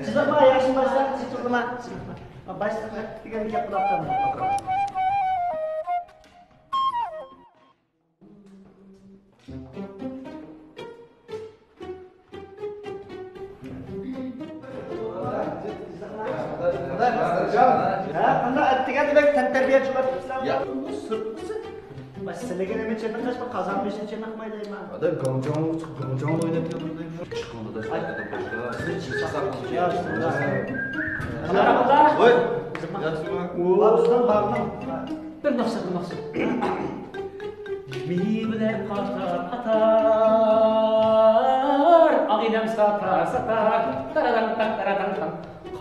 Çıkma yaşın başlar, çıkma. Başlar, tigani yapılan anda tigani bek terbiye çıkar. Ya, Meseleleri mi çetin kaç bak kazanmışsın çetin akmaylayım ha. Ada gongcong oynatıyordum da çıkmadı da saydım başka. Ya işte. Merhaba. Oy. Yatsıma. Babasından bağırmam. Bir nasıl. Birbirler katar, ağinem satar.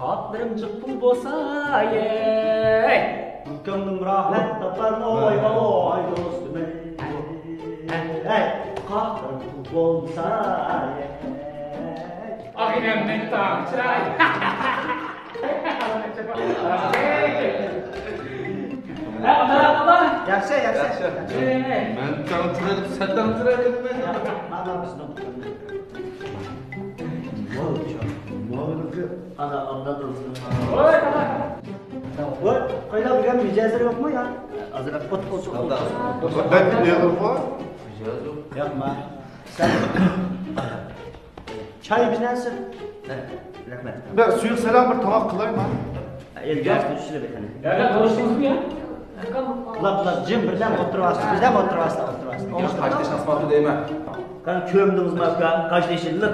Katlarım çıktım bolsa ye. Gönlüm rahat tapar oy oy dostum ey. Katlarım bolsa ye. Ağinem nektar çay. Merhaba. Yaksa. Ben tanıtırım, sen tanıtırım ben. Ana bizden Ana anladın. Oy. Oy, kayda bir gün mücadele yok mu ya? Azra pot. Ben biliyorum bu. Yapma. Sen çay bizdensin. Rahmet. Ben suyu selam bir tamak kılayım ha. El gazını şöyle bir tane. Ya konuştunuz mu ya? Lap cim birden oturvastı. Bizden oturvastı. Kaçta şansmatı değme. Kan kömdüğümüz mafya kaç değişildik.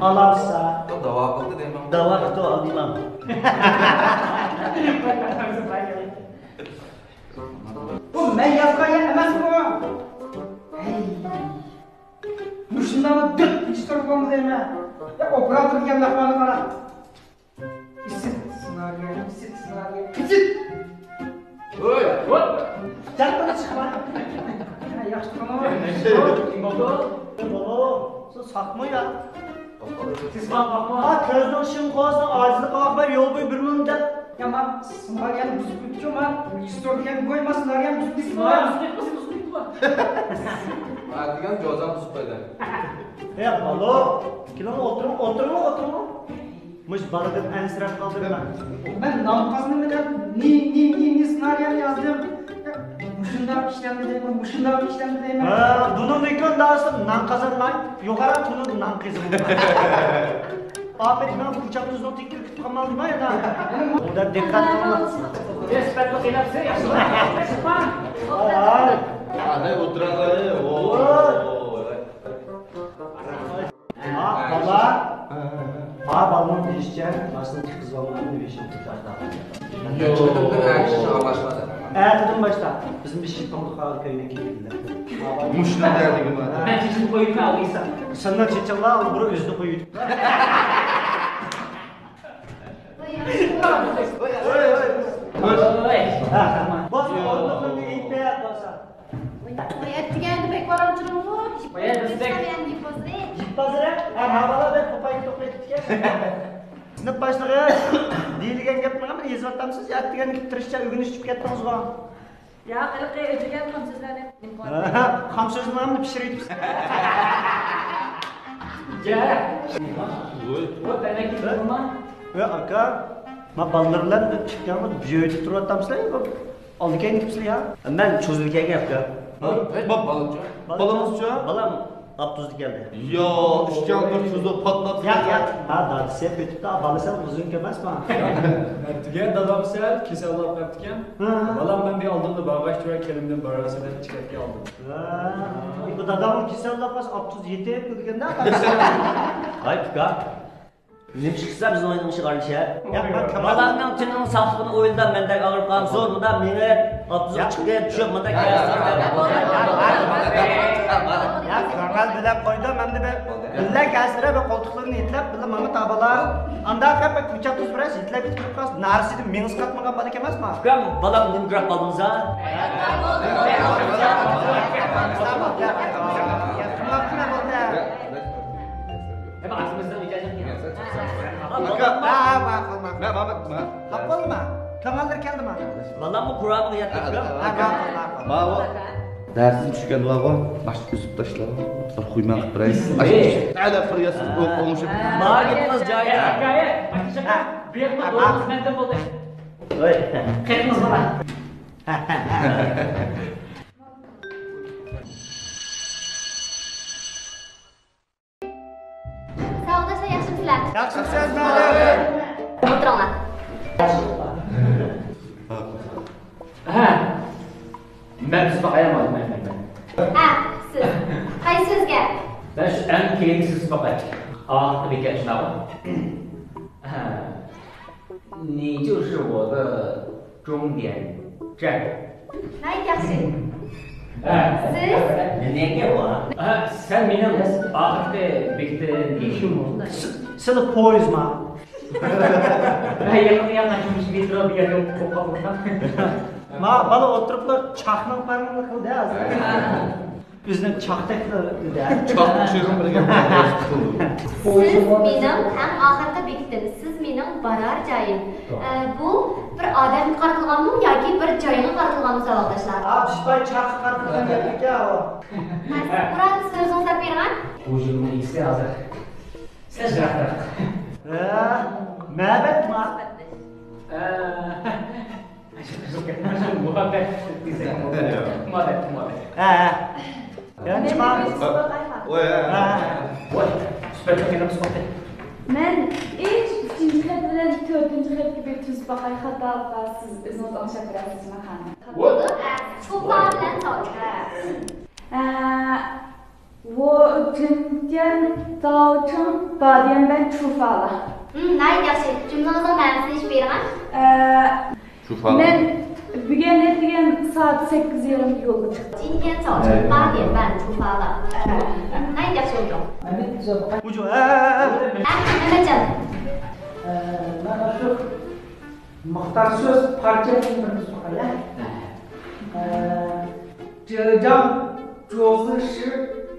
Alamsa. Dava baktı değme. Dava kutu alınan. Bu ben yazgan yer emas bu. Hey. Bu şundan dık hiç turgumuz elme. Ya operator geldi lafını kara. İsit sınavı. Küçük. Oy. Sen bana çıkma. Ya yaxşı tamam. Kim oldu? Baba, sen sakma ya. Siz bakma. Ha közün ışığın koyasın, acizlik kalkma, yol boyu bir münde. Ya ma, sınav yani buzuk bütçü ma. İstor diyen koymasınlar yani buzuk bitsin ya. Buzuk var. Adigan gözden tutup eder. Ya balo, kilonu oturma. Mış balıkın en sıra kaldırma. Ben namkasını mı da ni sınavyan yazdım. Muşundan işlemde değil mi? Bunun ikon dağısın, nan kazanmay. Yukarı tunun nan kızım. Afet ben bıçak tuzunu tek tek tutamadım ya da. O da dikkat olmasın. Respeto inapse yaşlı. Hadi oturanları. Balon diyeceğim, aslında kız olmanın bir şey tutardı. Anlaşmadı. Dedim başta, bizim bir şirketimiz harikaydı ki dediler. Muşlu derdi gibi. Ben çeşitli koyup aldıysa. Senden çeçenler, bura özlü koyuydu. Basma, orada bir eğitte yapmasa. Geldi pek var antrenörü. Gitmezler, havalar ben popayı toplayıp Sınıf başlığı deyilgen gapni ama ezvattamsiz, yattigan tirishcha o'rganishib ketdingiz va. Ya, qilqi o'tirgan hamsizlarni imkon. Ham so'zni ham pishirib. Ya. Bu demek ki durma. Ya aka, ma ballarlar chiqqanmi, bu yerda turyaptamizlar ya. Oldigan gapsizlar ya. Men cho'zilgan gapga. Balıkçı. Balımızcı. Balam Abduzlu geldi. Ya işkan bir tuzu patlat. Ya. Ha, dadisi hep ötüp daha balısal uzun kemes mi? Ertigen dadam sel, kesel laf ertigen. Balam ben bir aldığımda bağbaş duvar kelimden barasından çıkartı aldım. Bu dadamın kisel lafas 37 hep ödegende adamsı. Hayır ka. Bizim çıksa bizim oynamışı kardeş ya. Ya ben Kemal. Balanın tünün saflığını oyundan benden ağır kan zor mu da mene abzur çıkıp düşüp mı da gelsin. Ya Kemal bilen koydu, ben de billa gelsire ve koltuklarını itlep, billa Mehmet abalar. Anda kapı küçük tuz biraz itlep itlep kas. Narsi'de minus katmadan balık yemez mi? Kam balam nim bırak kaldınız ha. Hep aklımızdan icazet ya. Hapal mı? Kemal'dir geldi mi? Balam mı Kur'an'ı yattık kam. Bravo. Dersin tushgan vaqo, başta üzüp taşlar. Bir quyman qilib beraysiz. Hadi qilasiz, o'qishib. Bana gitmez cahil. Gayet. Akşam bir yakma doğumuz bende oldu. Oy. Kırmızı bana. Sağoldaşlar, yaxshimisizlar? Yaxshimisiz, madam? O'tiringlar. Ha. Ben siz bakayamadım Ha, siz. Qaysi sizga? Ben şu en keyifsiz bakayım.啊，特别感知到。你就是我的终点站。 Nayt yaxshi. Siz? Nega bu? Sen benim ahirde bekledin. Sizlar poyezdmi? Yakın yanlaşmış bir sıra bir yarım kopalıktan. Ma bala o'tiriblar, chaqnaq parmaqni qildi hozir. Bizni chaqdaklar dedi. Çok tushirib birga. Siz mening ham oxirida bekitdingiz. Siz mening borar joyim. Bu bir odamga qaratilganmi yoki bir joyga qaratilganmi savoldoshlar? Ha, pishbay chaqib qartilgan gap ekan u. Murat, siz o'zingiz deb bering. Ucunun iyisi hazır. Sen bırak. Ma'batmi? Muhabbet. Muhabbet. Yani chiqamiz. Voy. Voy. Süper takımda sohbet. Men hech uchinchi xat bilan to'rtinchi xatga bir tuzib boqay xato va siz o'zingiz anglab berasizmi qani? Cho'pon bilan so'ra. 我今天早晨8点半出发了。 Nayt yaxshi. Jumlangizni ma'nosini eshitib bering. Men bugun ertaga soat 8:30 yo'lga chiqdim. 今天早晨8点半出发了。Nayt yaxshi o'tiring. Ucu. Namajan? Mana shu Muxtar so'z parchasini bir so'qaylar. 这张桌子是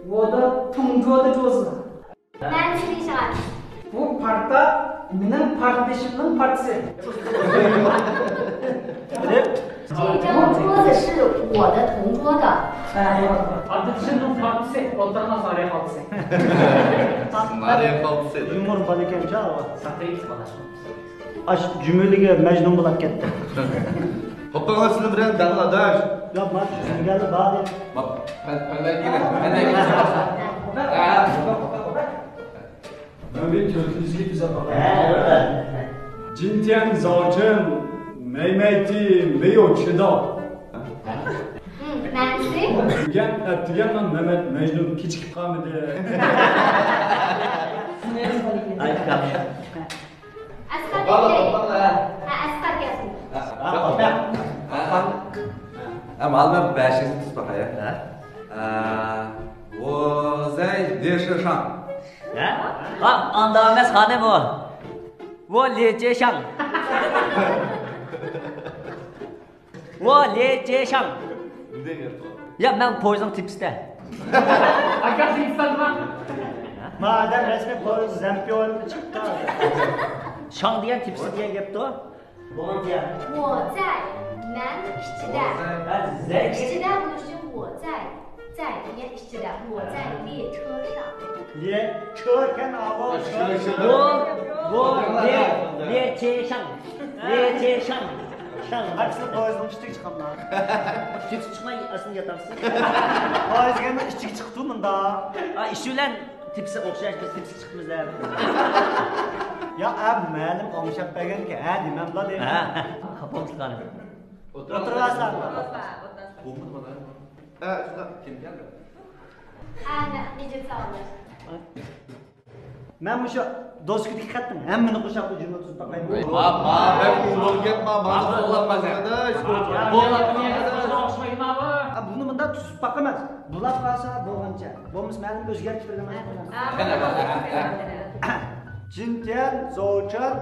我的同桌的桌子。 Ben sizni ishlaman. Bu parta mening partishimning partisi. 这张桌子是我的同桌的。 Arkadaşının partisi, oturma saraya partisi. Mariya qalsa. Yumor bor ekan-cha. Sahteyiz bana. Ash jumeliga majnun bo'lib ketdi. Hoppana sizlar bilan dang'adash. Yo, men tushunganni bari. Bak, ben Ben bir kötülüzlük bize bakayım. Cintian zavcım, meymeti, meyo çıda. Nansi? Tügen ben Mehmet Mecnun küçük kamide. Ay kapış. Asqar keldi. Ha, Asqar keldi. Malum 500 tuz bakaya. O zay deşe şan. Ha, anlamaz hanım o. O lece şang. O lece şang. Ya ben poyzon tipiste. Arkadaşın insanlar. Madem resmi poyuz zampiyonda chiqdi. Şang diyen tipsi diyen gapti o. Bo'lgan diyen. 我在南ishchida. Zek. Ishchida bo'lishi 我在degan ishchida. 我在列车上. Liye chöken avo Bu lece şang. Lece şang. Şang. Aksini poyuzning ichiga chiqamman. Tipsi çıkmay aslında yatamsın. Poyuzga ichiga chiqdi bunda. Ha iş bilen tipsi okşaş biz tipsi çıkmızlar. Ya ab ma'lum o'ngshab berganki, ha demam la deyman. Ha. Kapım çıkanı. O'tirasizlarmi? Kim geldi? Ana, nechta savollar? Men o'sha doskadagi xatning hammani qo'shib jumla tuzib taqayman. Ben ulolgan ma'lum olamaz. Buni bundan tuzib taqamas. Bulab qolsa bo'lgancha. Bo'lmasa ma'lum o'zgartib beraman. Jintian zochar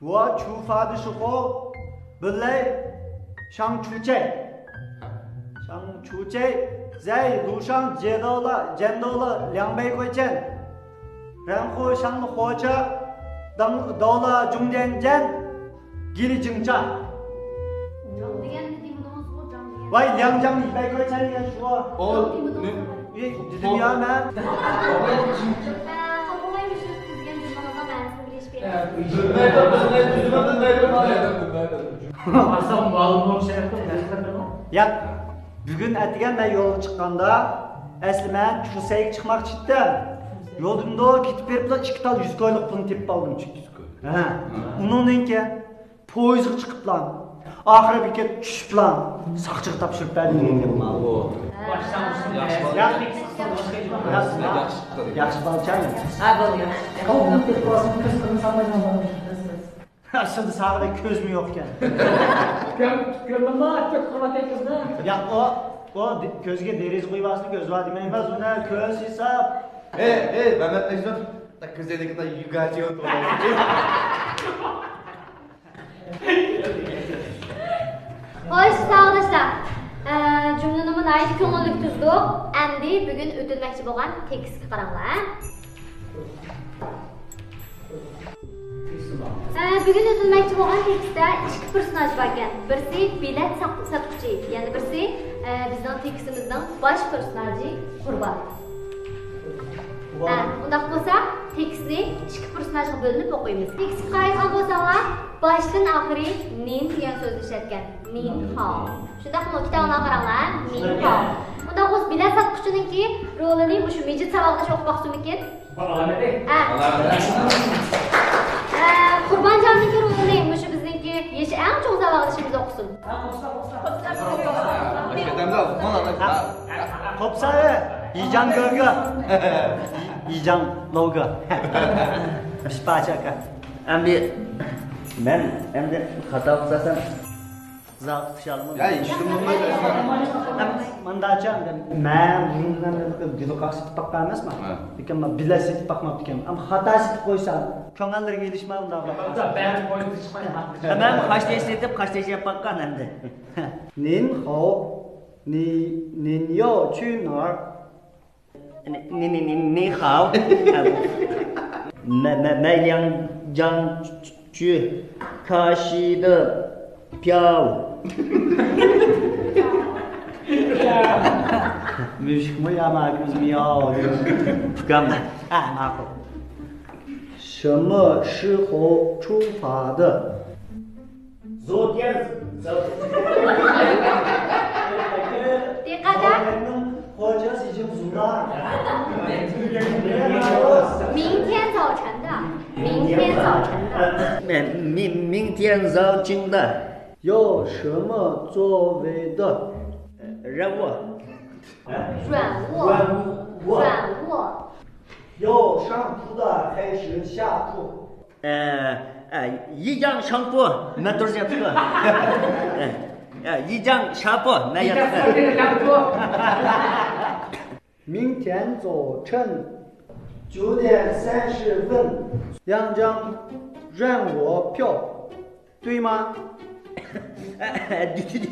va chufadi shuqo bilay shangchuchay. Shangchuchay zay lushan jendola liangbei qo'ychan. Ranxo shangni xocha dola jungdenjan gili jingcha. Jang degan nima demoqchi? Jang degan Vay Liangjiang Li Bai Gui sen ya şu an. Dedim ya ben. Kapılaymışız tüzgen cüzdanında ben size bir iş Asam malum şey yaptım. Ya bugün etigen ben yola çıkkanda esli ben Çusayık çıkmak çıktım. Yolumda gitip verip 2 tal 100 koyluq pulunu tepip aldım çıktı. Onundan ki poyizga çıkıp lan. Ahire bir kez düşüp lan. Sakçık tapşırıp verdim dedim mal. Yaxşı balçan ya. Ha böyle. Kavun tepip alsın kızgın sanmayacağım. Aslında sağda köz mü yokken. Gördün mü? Çok kırma tek kızdı. Ya o közge deriz koymasını göz var demeymez. Ona köz hesap. Mehmet Necdet. Tak közdeki de yugaçı oturdu. Hoş sağoluşlar. Cümlenimin ait ko'ngillik tuzdu. Endi bugun o'tilmoqchi bo'lgan tekstga qaranglar. Bugun o'tilmoqchi bo'lgan tekstda 2 personaj bor ekan. Birisi bilet sotuvchi, ya'ni birisi bizning tekstimizning bosh personaji Qurbon. Undaq bo'lsa, tekstni 2 personajga bo'linib o'qiymiz. Tekstga qaraydigan bo'lsanglar, boshdan oxiri nin degan so'zni ishlatgan. Nin hao. Shundaqmi kitobga qaranglar. Nin hao. Unda o'z bilet sotuvchininki rolini shu mejit savolida o'qimoqchimikin? Qurbonjonninki rolini shu bizniki yeshi eng cho'ng savolida ishimiz o'qisin. Kopsayı. Yiyeceğim gölge. Yiyeceğim logo. Şıpaçaka. Ben hem de hata kısasam zat tutuşalım. Ya işte bunlar. Mandacam ben bundan bir kaçıp bakmaz mı? Dikem bile setip bakmam dikem. Ama hata setip koysam köngəllər gelişmə bunda. Ben boyun çıkmayayım. Ben kaç deşletip kaç deşletip bakkan hem de. Nin hao, nin yo去哪儿？你好，买两张去卡西的票。Müşk mü ya makuz mu ya?干嘛？makul. 什么时候出发的？昨天走。 Diqqatlar. Hocası için zura. 明天早晨的，明天早晨的。明天早晨的有什么作为的？任务。软卧。有上铺的还是下铺？一张上铺，那多少钱？一张下铺，那要明天早晨9点30分2张任我票，对吗？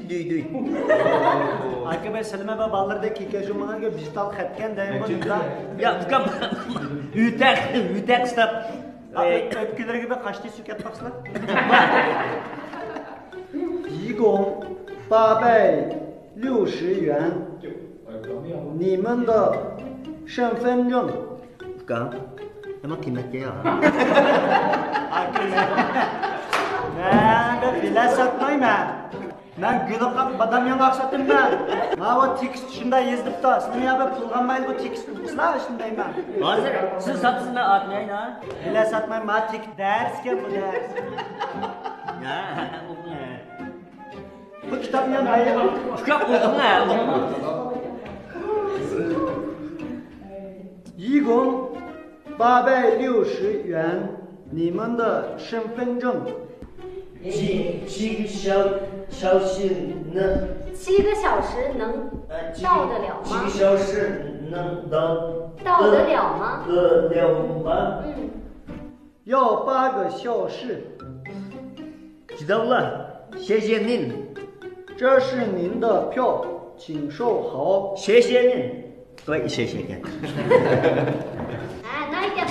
对。Arkadaşlar Selime ve Ballar'daki kejumana göre dijital xətken daima Ya ütek stop. öpküler gibi kaçtı süket baksana. 一共860元，你们的身份证。刚，emang kıymetli ya. Ben bile satmayım ben. Ben gülüp badam yanı sattım ben. Ha o tekst şunda yazdıp da. Senin ya ben pulganmayın bu tekst bulsana şundayım ben. Hazır, siz satısın da atmayın ha. Bile satmayın ma tek ders ki bu ders. Ya, Bu kitap yanı hayır. kitap okudun ha. 一共860元，你们的身份证。七个小时能7个小时能到得了7个吗？小时能到得了吗？得了吗？要8个小时。知道了，谢谢您，这是您的票，请收好。谢谢您，对，谢谢您。那一点。